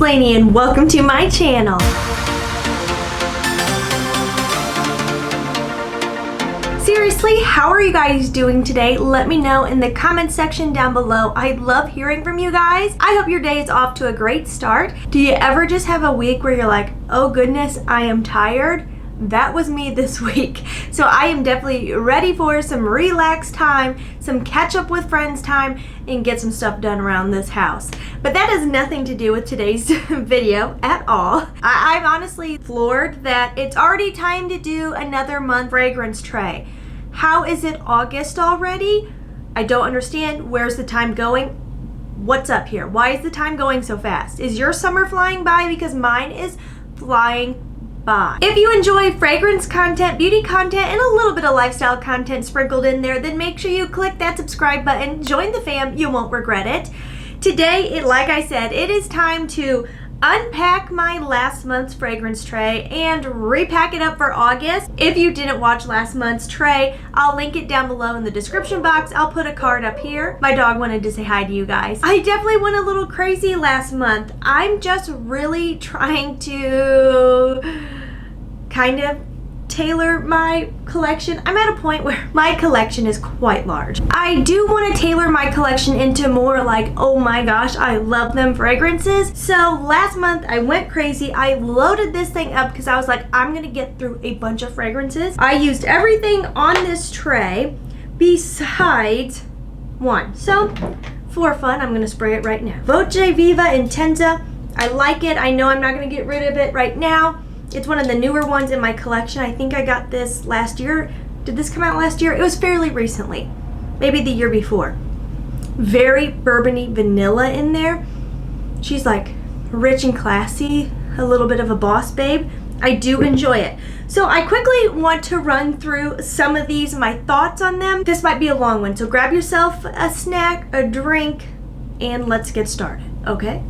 Laynie and welcome to my channel. Seriously, how are you guys doing today? Let me know in the comment section down below. I love hearing from you guys. I hope your day is off to a great start. Do you ever just have a week where you're like, oh goodness, I am tired? That was me this week. So I am definitely ready for some relaxed time, some catch up with friends time, and get some stuff done around this house. But that has nothing to do with today's video at all. I'm honestly floored that it's already time to do another month fragrance tray. How is it August already? I don't understand. Where's the time going? What's up here? Why is the time going so fast? Is your summer flying by? Because mine is flying by. If you enjoy fragrance content, beauty content, and a little bit of lifestyle content sprinkled in there, then make sure you click that subscribe button, join the fam, you won't regret it. Today, like I said, it is time to unpack my last month's fragrance tray and repack it up for August. If you didn't watch last month's tray, I'll link it down below in the description box. I'll put a card up here. My dog wanted to say hi to you guys. I definitely went a little crazy last month. I'm just really trying to kind of tailor my collection. I'm at a point where my collection is quite large. I do want to tailor my collection into more like, oh my gosh, I love them fragrances. So last month I went crazy. I loaded this thing up because I was like, I'm gonna get through a bunch of fragrances. I used everything on this tray besides one. So for fun, I'm gonna spray it right now. Voce Viva Intensa. I like it. I know I'm not gonna get rid of it right now. It's one of the newer ones in my collection. I think I got this last year. Did this come out last year? It was fairly recently. Maybe the year before. Very bourbony vanilla in there. She's like rich and classy. A little bit of a boss babe. I do enjoy it. So I quickly want to run through some of these, my thoughts on them. This might be a long one. So grab yourself a snack, a drink, and let's get started. Okay,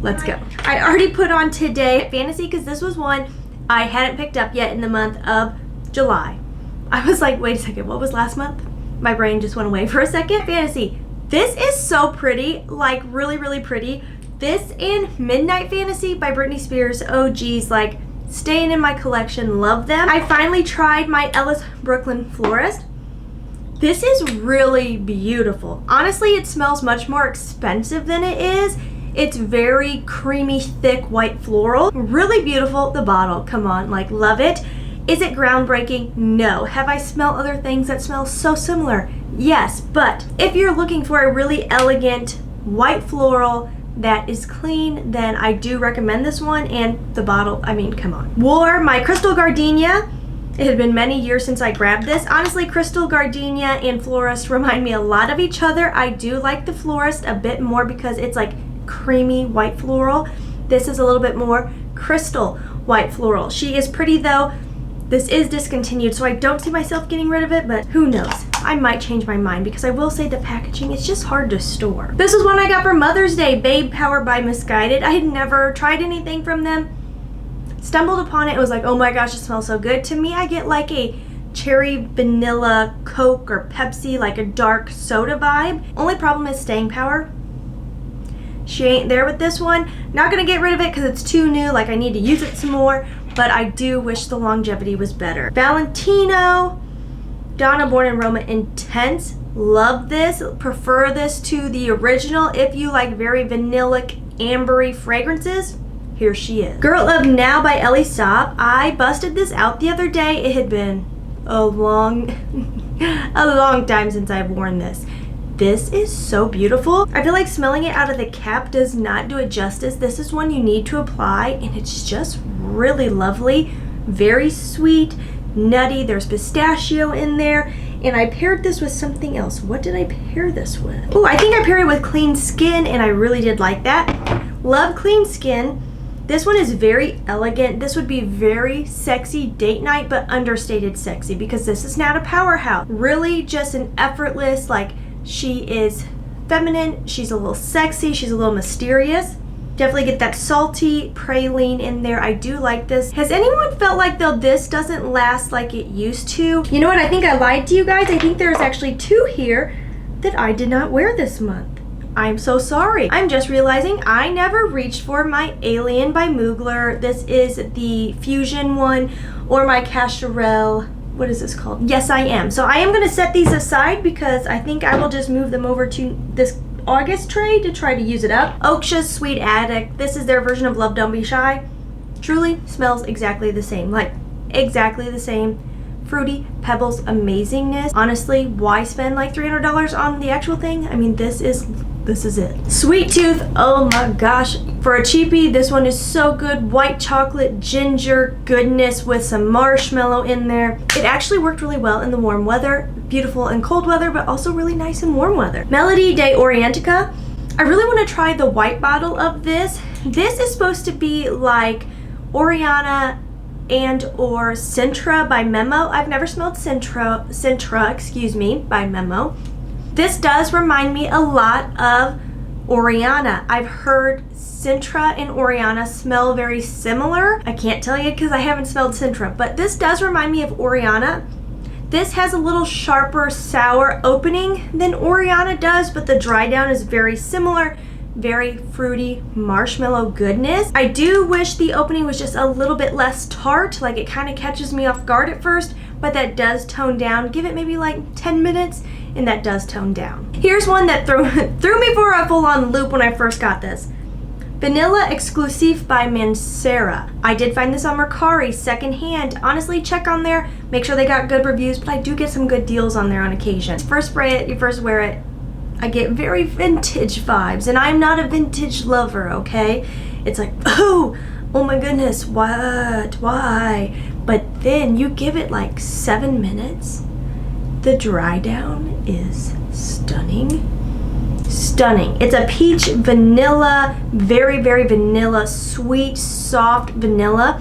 let's go. I already put on today Fantasy because this was one I hadn't picked up yet in the month of July. I was like, wait a second, what was last month? My brain just went away for a second. Fantasy. This is so pretty, like really, really pretty. This and Midnight Fantasy by Britney Spears. Oh geez, like staying in my collection, love them. I finally tried my Ellis Brooklyn Florist. This is really beautiful. Honestly, it smells much more expensive than it is. It's very creamy, thick, white floral. Really beautiful. The bottle, come on, like love it. Is it groundbreaking? No. Have I smelled other things that smell so similar? Yes, but if you're looking for a really elegant white floral that is clean, then I do recommend this one. And the bottle, I mean, come on. Wore my Crystal Gardenia. It had been many years since I grabbed this. Honestly, Crystal Gardenia and Florist remind me a lot of each other. I do like the Florist a bit more because it's like creamy white floral. This is a little bit more crystal white floral. She is pretty though. This is discontinued, so I don't see myself getting rid of it, but who knows? I might change my mind because I will say the packaging is just hard to store. This is one I got for Mother's Day, Babe Power by Missguided. I had never tried anything from them. Stumbled upon it, it was like, oh my gosh, it smells so good. To me, I get like a cherry vanilla Coke or Pepsi, like a dark soda vibe. Only problem is staying power. She ain't there with this one. Not gonna get rid of it because it's too new, like I need to use it some more, but I do wish the longevity was better. Valentino, Donna Born in Roma Intense. Love this. Prefer this to the original if you like very vanillic, ambery fragrances. Here she is. Girl of Now by Elixir. I busted this out the other day. It had been a long time since I've worn this. This is so beautiful. I feel like smelling it out of the cap does not do it justice. This is one you need to apply and it's just really lovely. Very sweet, nutty. There's pistachio in there. And I paired this with something else. What did I pair this with? Oh, I think I paired it with Clean Skin and I really did like that. Love Clean Skin. This one is very elegant. This would be very sexy date night, but understated sexy because this is not a powerhouse. Really just an effortless, like she is feminine, she's a little sexy, she's a little mysterious. Definitely get that salty praline in there. I do like this. Has anyone felt like though this doesn't last like it used to? You know what, I think I lied to you guys. I think there's actually two here that I did not wear this month. I'm so sorry. I'm just realizing I never reached for my Alien by Mugler. This is the Fusion one, or my Castorel. What is this called? Yes, I am. So I am going to set these aside because I think I will just move them over to this August tray to try to use it up. Oksha's Sweet Addict. This is their version of Love Don't Be Shy. Truly smells exactly the same. Like, exactly the same. Fruity Pebbles amazingness. Honestly, why spend like $300 on the actual thing? I mean, this is it. Sweet Tooth, oh my gosh. For a cheapie, this one is so good. White chocolate ginger goodness with some marshmallow in there. It actually worked really well in the warm weather. Beautiful in cold weather, but also really nice in warm weather. Melody de Orientica. I really want to try the white bottle of this. This is supposed to be like Oriana and or Sintra by Memo. I've never smelled Sintra, excuse me, by Memo. This does remind me a lot of Oriana. I've heard Sintra and Oriana smell very similar. I can't tell you because I haven't smelled Sintra, but this does remind me of Oriana. This has a little sharper, sour opening than Oriana does, but the dry down is very similar. Very fruity marshmallow goodness. I do wish the opening was just a little bit less tart, like it kind of catches me off guard at first, but that does tone down. Give it maybe like 10 minutes and that does tone down. Here's one that threw me for a full-on loop when I first got this. Vanilla Exclusive by Mancera. I did find this on Mercari secondhand. Honestly, check on there, make sure they got good reviews, but I do get some good deals on there on occasion. First spray it, you first wear it, I get very vintage vibes, and I'm not a vintage lover, okay? It's like, oh my goodness, what, why? But then you give it like 7 minutes, the dry down is stunning. Stunning. It's a peach vanilla, very, very vanilla, sweet, soft vanilla.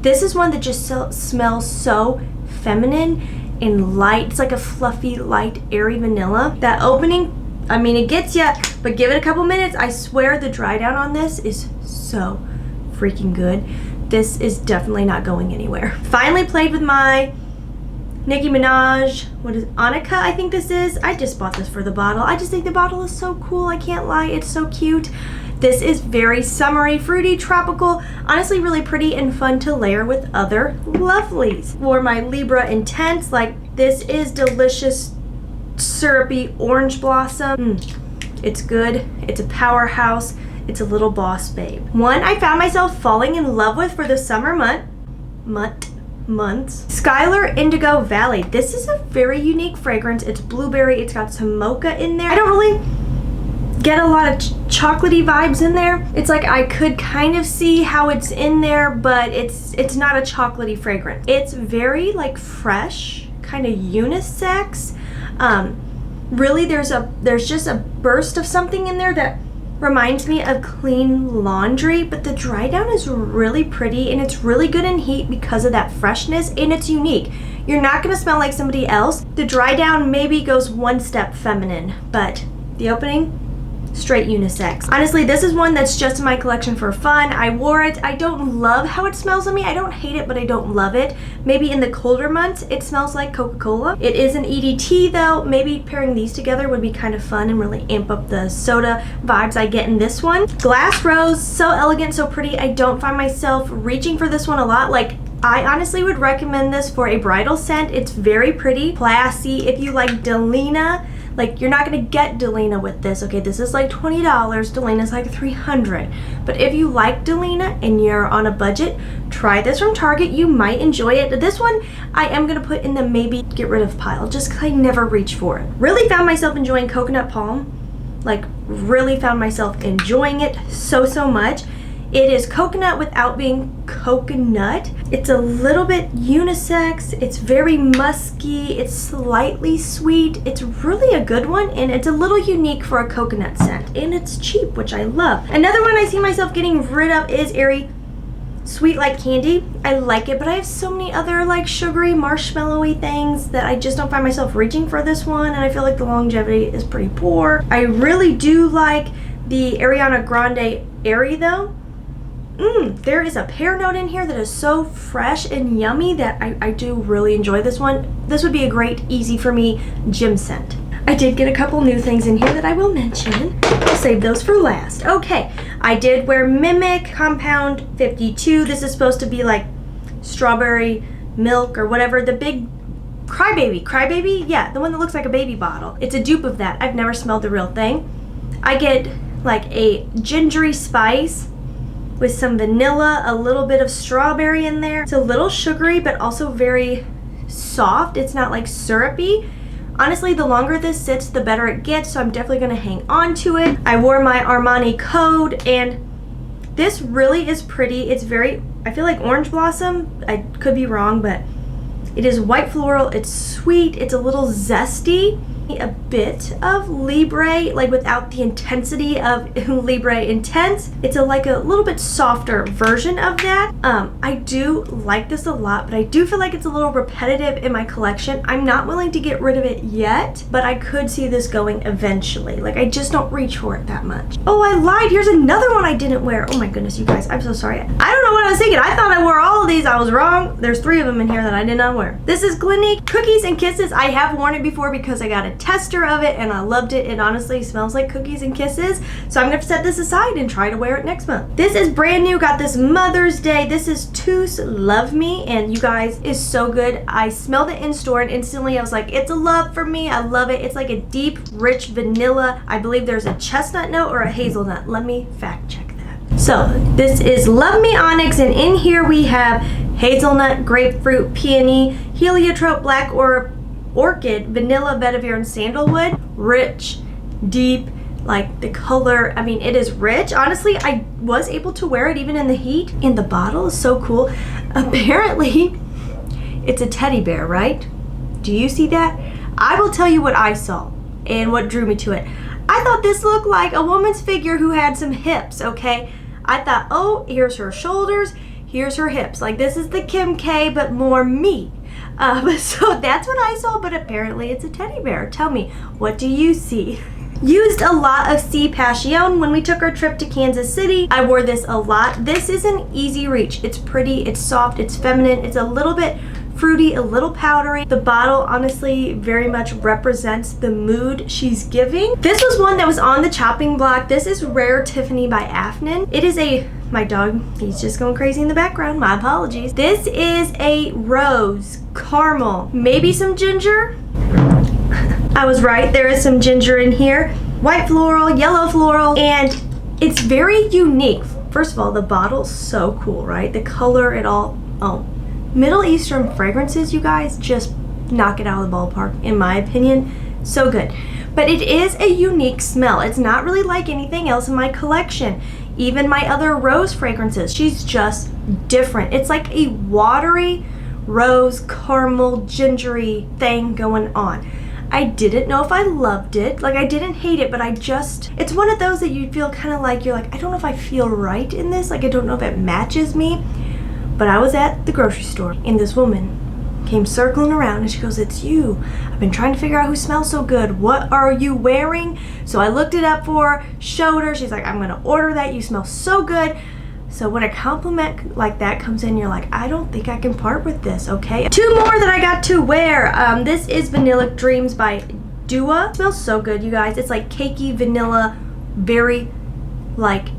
This is one that just smells so feminine and light. It's like a fluffy, light, airy vanilla. That opening, I mean, it gets ya, but give it a couple minutes. I swear the dry down on this is so freaking good. This is definitely not going anywhere. Finally played with my Nicki Minaj, what is it? Annika, I think this is. I just bought this for the bottle. I just think the bottle is so cool. I can't lie, it's so cute. This is very summery, fruity, tropical, honestly really pretty and fun to layer with other lovelies. For my Libra Intense, like this is delicious, syrupy orange blossom. It's good. It's a powerhouse. It's a little boss babe. One I found myself falling in love with for the summer months. Skylar Indigo Valley. This is a very unique fragrance. It's blueberry. It's got some mocha in there. I don't really get a lot of chocolatey vibes in there. It's like I could kind of see how it's in there, but it's not a chocolatey fragrance. It's very like fresh, kind of unisex. Really there's just a burst of something in there that reminds me of clean laundry, but the dry down is really pretty and it's really good in heat because of that freshness, and it's unique. You're not gonna smell like somebody else. The dry down maybe goes one step feminine, but the opening, straight unisex. Honestly, this is one that's just in my collection for fun. I wore it. I don't love how it smells on me. I don't hate it, but I don't love it. Maybe in the colder months, it smells like Coca-Cola. It is an EDT though. Maybe pairing these together would be kind of fun and really amp up the soda vibes I get in this one. Glass Rose, so elegant, so pretty. I don't find myself reaching for this one a lot. Like, I honestly would recommend this for a bridal scent. It's very pretty, classy. If you like Delina, like, you're not gonna get Delina with this, okay? This is like $20, Delina's like $300. But if you like Delina and you're on a budget, try this from Target. You might enjoy it. This one, I am gonna put in the maybe get rid of pile, just cause I never reach for it. Really found myself enjoying Coconut Palm. Like, really found myself enjoying it so much. It is coconut without being coconut. It's a little bit unisex. It's very musky. It's slightly sweet. It's really a good one, and it's a little unique for a coconut scent, and it's cheap, which I love. Another one I see myself getting rid of is Airy Sweet Like Candy. I like it, but I have so many other like sugary, marshmallowy things that I just don't find myself reaching for this one, and I feel like the longevity is pretty poor. I really do like the Ariana Grande Airy though. There is a pear note in here that is so fresh and yummy that I do really enjoy this one. This would be a great, easy for me gym scent. I did get a couple new things in here that I will mention. save those for last. Okay, I did wear Mimic Compound 52. This is supposed to be like strawberry milk or whatever. The big Crybaby? Yeah, the one that looks like a baby bottle. It's a dupe of that. I've never smelled the real thing. I get like a gingery spice with some vanilla, a little bit of strawberry in there. It's a little sugary, but also very soft. It's not like syrupy. Honestly, the longer this sits, the better it gets, so I'm definitely gonna hang on to it. I wore my Armani Code, and this really is pretty. It's very, I feel like orange blossom. I could be wrong, but it is white floral, it's sweet, it's a little zesty. A bit of Libre, like without the intensity of Libre Intense. It's like a little bit softer version of that. I do like this a lot, but I do feel like it's a little repetitive in my collection. I'm not willing to get rid of it yet, but I could see this going eventually. Like, I just don't reach for it that much. Oh, I lied. Here's another one I didn't wear. Oh my goodness, you guys, I'm so sorry. I don't know what I was thinking. I thought I wore all of these. I was wrong. There's 3 of them in here that I did not wear. This is Clinique Cookies and Kisses. I have worn it before because I got a tester of it and I loved it. It honestly smells like cookies and kisses, so I'm gonna set this aside and try to wear it next month. This is brand new, got this Mother's Day. This is Too's Love Me, and you guys, is so good. I smelled it in store and instantly I was like, it's a love for me. I love it. It's like a deep rich vanilla. I believe there's a chestnut note or a hazelnut. Let me fact check that. So this is Love Me Onyx, and in here we have hazelnut, grapefruit, peony, heliotrope, black orchid, vanilla, vetiver, and sandalwood. Rich, deep, like the color, I mean, it is rich. Honestly, I was able to wear it even in the heat, and the bottle is so cool. Apparently, it's a teddy bear, right? Do you see that? I will tell you what I saw and what drew me to it. I thought this looked like a woman's figure who had some hips, okay? I thought, oh, here's her shoulders, here's her hips. Like, this is the Kim K, but more me. So that's what I saw, but apparently it's a teddy bear. Tell me, what do you see? Used a lot of C Passion when we took our trip to Kansas City. I wore this a lot. This is an easy reach. It's pretty, it's soft, it's feminine, it's a little bit fruity, a little powdery. The bottle honestly very much represents the mood she's giving. This was one that was on the chopping block. This is Rare Tiffany by Afnan. It is a, my dog, he's just going crazy in the background, my apologies. This is a rose, caramel, maybe some ginger. I was right, there is some ginger in here. White floral, yellow floral, and it's very unique. First of all, the bottle's so cool, right? The color, it all, oh. Middle Eastern fragrances, you guys, just knock it out of the ballpark, in my opinion. So good. But it is a unique smell. It's not really like anything else in my collection. Even my other rose fragrances, she's just different. It's like a watery rose, caramel, gingery thing going on. I didn't know if I loved it. Like, I didn't hate it, but I just, it's one of those that you feel kind of like, you're like, I don't know if I feel right in this. Like, I don't know if it matches me. But I was at the grocery store and this woman came circling around and she goes, it's you. I've been trying to figure out who smells so good. What are you wearing? So I looked it up for her, showed her. She's like, I'm gonna order that. You smell so good. So when a compliment like that comes in, you're like, I don't think I can part with this, okay? 2 more that I got to wear. This is Vanilla Dreams by Dua. It smells so good, you guys. It's like cakey vanilla, very like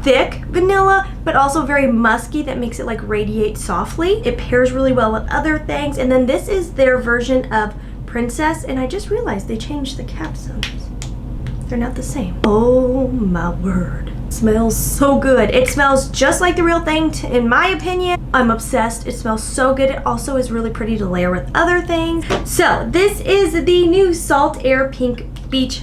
thick vanilla, but also very musky, that makes it like radiate softly. It pairs really well with other things. And then this is their version of Princess, and I just realized they changed the capsules. They're not the same. Oh my word. It smells so good. It smells just like the real thing, in my opinion. I'm obsessed. It smells so good. It also is really pretty to layer with other things. So this is the new Saltair Pink Beach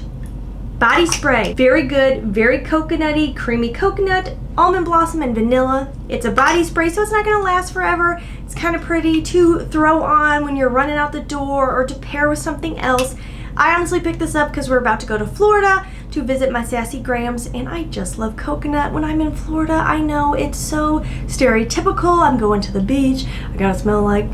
body spray. Very good, very coconutty, creamy coconut, almond blossom, and vanilla. It's a body spray, so it's not gonna last forever. It's kind of pretty to throw on when you're running out the door or to pair with something else. I honestly picked this up because we're about to go to Florida to visit my Sassy Grams, and I just love coconut when I'm in Florida. I know it's so stereotypical. I'm going to the beach. I gotta smell like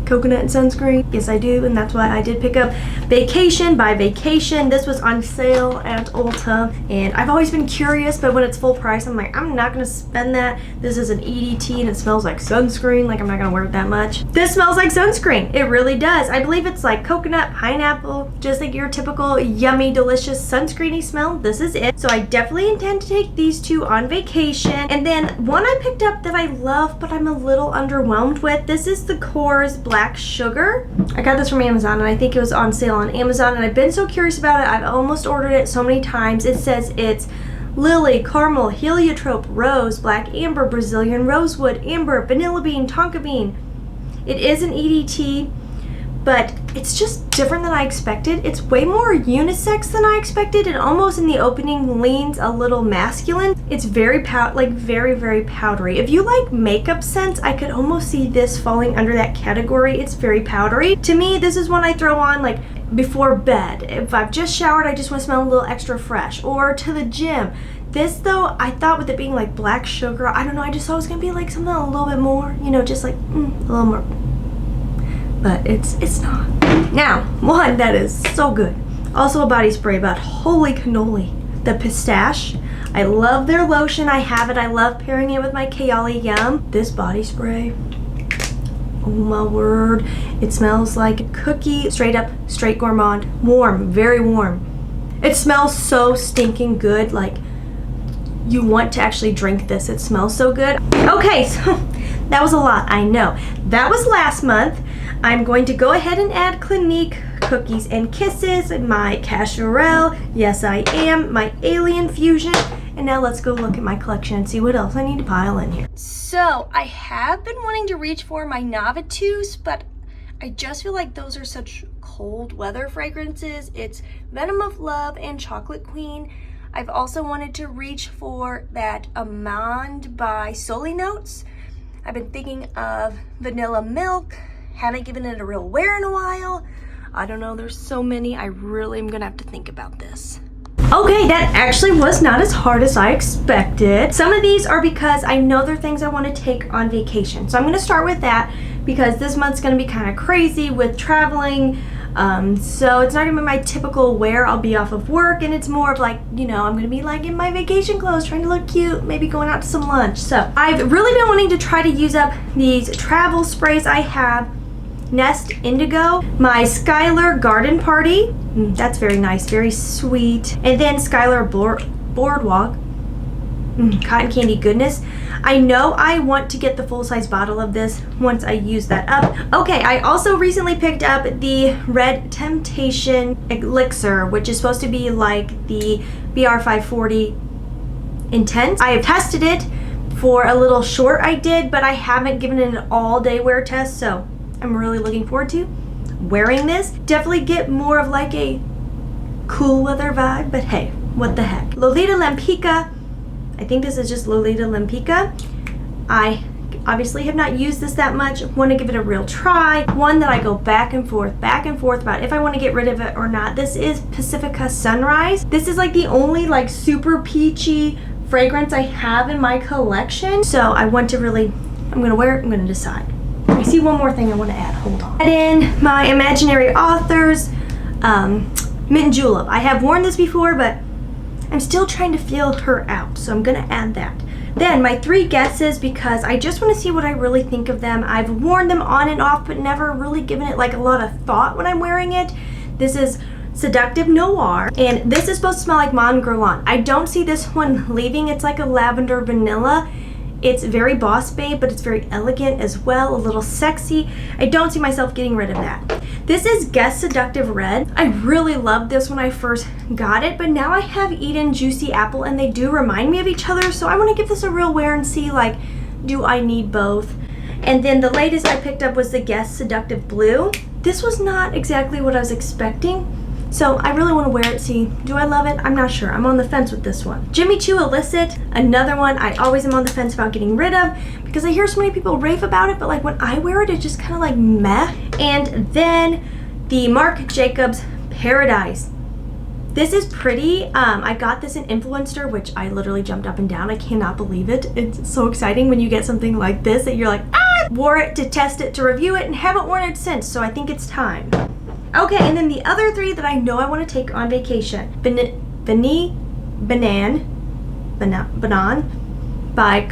coconut sunscreen? Yes, I do, and that's why I did pick up Vacation by Vacation. This was on sale at Ulta, and I've always been curious, but when it's full price, I'm like, I'm not gonna spend that. This is an EDT, and it smells like sunscreen. Like, I'm not gonna wear it that much. This smells like sunscreen. It really does. I believe it's like coconut, pineapple, just like your typical yummy, delicious sunscreeny smell. This is it. So I definitely intend to take these two on vacation. And then one I picked up that I love, but I'm a little underwhelmed with. This is the Korres Black Sugar. I got this from Amazon, and I think it was on sale on Amazon, and I've been so curious about it. I've almost ordered it so many times. It says it's lily, caramel, heliotrope, rose, black amber, Brazilian rosewood, amber, vanilla bean, tonka bean. It is an EDT, but it's just different than I expected. It's way more unisex than I expected, and almost in the opening leans a little masculine. It's very very powdery. If you like makeup scents, I could almost see this falling under that category. It's very powdery. To me, this is one I throw on like before bed. If I've just showered, I just want to smell a little extra fresh, or to the gym. This though, I thought with it being like black sugar, I don't know, I just thought it was gonna be like something a little bit more, you know, just like a little more. But it's not. Now, one that is so good. Also a body spray, but holy cannoli. The Pistache. I love their lotion. I have it. I love pairing it with my Kayali Yum. This body spray. Oh my word. It smells like a cookie. Straight up, straight gourmand. Warm, very warm. It smells so stinking good. Like, you want to actually drink this. It smells so good. Okay, so that was a lot, I know. That was last month. I'm going to go ahead and add Clinique Cookies and Kisses, my Casuarelle, yes I am, my Alien Fusion, and now let's go look at my collection and see what else I need to pile in here. So I have been wanting to reach for my Novitus, but I just feel like those are such cold weather fragrances. It's Venom of Love and Chocolate Queen. I've also wanted to reach for that Amande by Soli Notes. I've been thinking of Vanilla Milk. Haven't given it a real wear in a while. I don't know, there's so many. I really am gonna have to think about this. Okay, that actually was not as hard as I expected. Some of these are because I know they're things I want to take on vacation. So I'm gonna start with that because this month's gonna be kind of crazy with traveling. So it's not gonna be my typical wear. I'll be off of work, and it's more of like, you know, I'm gonna be like in my vacation clothes, trying to look cute, maybe going out to some lunch. So I've really been wanting to try to use up these travel sprays I have. Nest Indigo, my Skylar Garden Party. That's very nice, very sweet. And then Skylar Boardwalk. Cotton candy goodness. I know I want to get the full-size bottle of this once I use that up. Okay, I also recently picked up the Red Temptation Elixir, which is supposed to be like the BR540 Intense. I have tested it for a little short I did, but I haven't given it an all-day wear test, so I'm really looking forward to wearing this. Definitely get more of like a cool weather vibe, but hey, what the heck. Lolita Lempicka. I think this is just Lolita Lempicka. I obviously have not used this that much. Want to give it a real try. One that I go back and forth about if I want to get rid of it or not. This is Pacifica Sunrise. This is like the only like super peachy fragrance I have in my collection. So I want to really, I'm gonna wear it, I'm gonna decide. I see one more thing I want to add. Hold on. Add in my Imaginary Authors Mint Julep. I have worn this before, but I'm still trying to feel her out, so I'm gonna add that. Then my 3 guesses, because I just want to see what I really think of them. I've worn them on and off, but never really given it like a lot of thought when I'm wearing it. This is Seductive Noir, and this is supposed to smell like Mon Guerlain. I don't see this one leaving. It's like a lavender vanilla. It's very boss babe, but it's very elegant as well, a little sexy. I don't see myself getting rid of that. This is Guess Seductive Red. I really loved this when I first got it, but now I have Eden Juicy Apple, and they do remind me of each other, so I want to give this a real wear and see, like, do I need both? And then the latest I picked up was the Guess Seductive Blue. This was not exactly what I was expecting, so I really want to wear it. See, do I love it? I'm not sure. I'm on the fence with this one. Jimmy Choo Illicit, another one I always am on the fence about getting rid of because I hear so many people rave about it, but like when I wear it, it's just kind of like meh. And then the Marc Jacobs Paradise. This is pretty. I got this in Influencer, which I literally jumped up and down. I cannot believe it. It's so exciting when you get something like this that you're like, ah, Wore it to test it, to review it, and haven't worn it since, so I think it's time. Okay, and then the other three that I know I want to take on vacation. Vanille, Banane by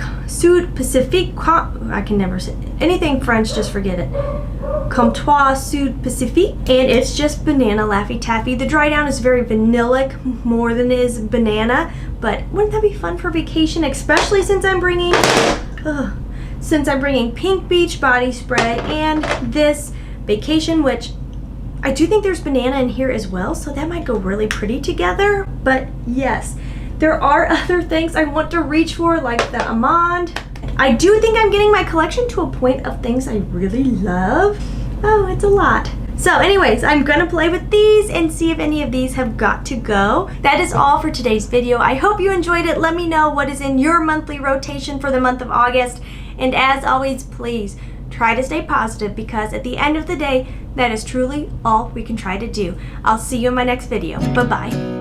Pacifique. I can never say anything French, just forget it. Comptoir Pacifique, and it's just banana Laffy Taffy. The dry down is very vanillic, more than it is banana, but wouldn't that be fun for vacation, especially since I'm bringing Pink Beach body spray and this vacation, which I do think there's banana in here as well, so that might go really pretty together. But yes, there are other things I want to reach for, like the almond. I do think I'm getting my collection to a point of things I really love. Oh, it's a lot. So anyways, I'm gonna play with these and see if any of these have got to go. That is all for today's video. I hope you enjoyed it. Let me know what is in your monthly rotation for the month of August. And as always, please try to stay positive, because at the end of the day, that is truly all we can try to do. I'll see you in my next video. Bye-bye.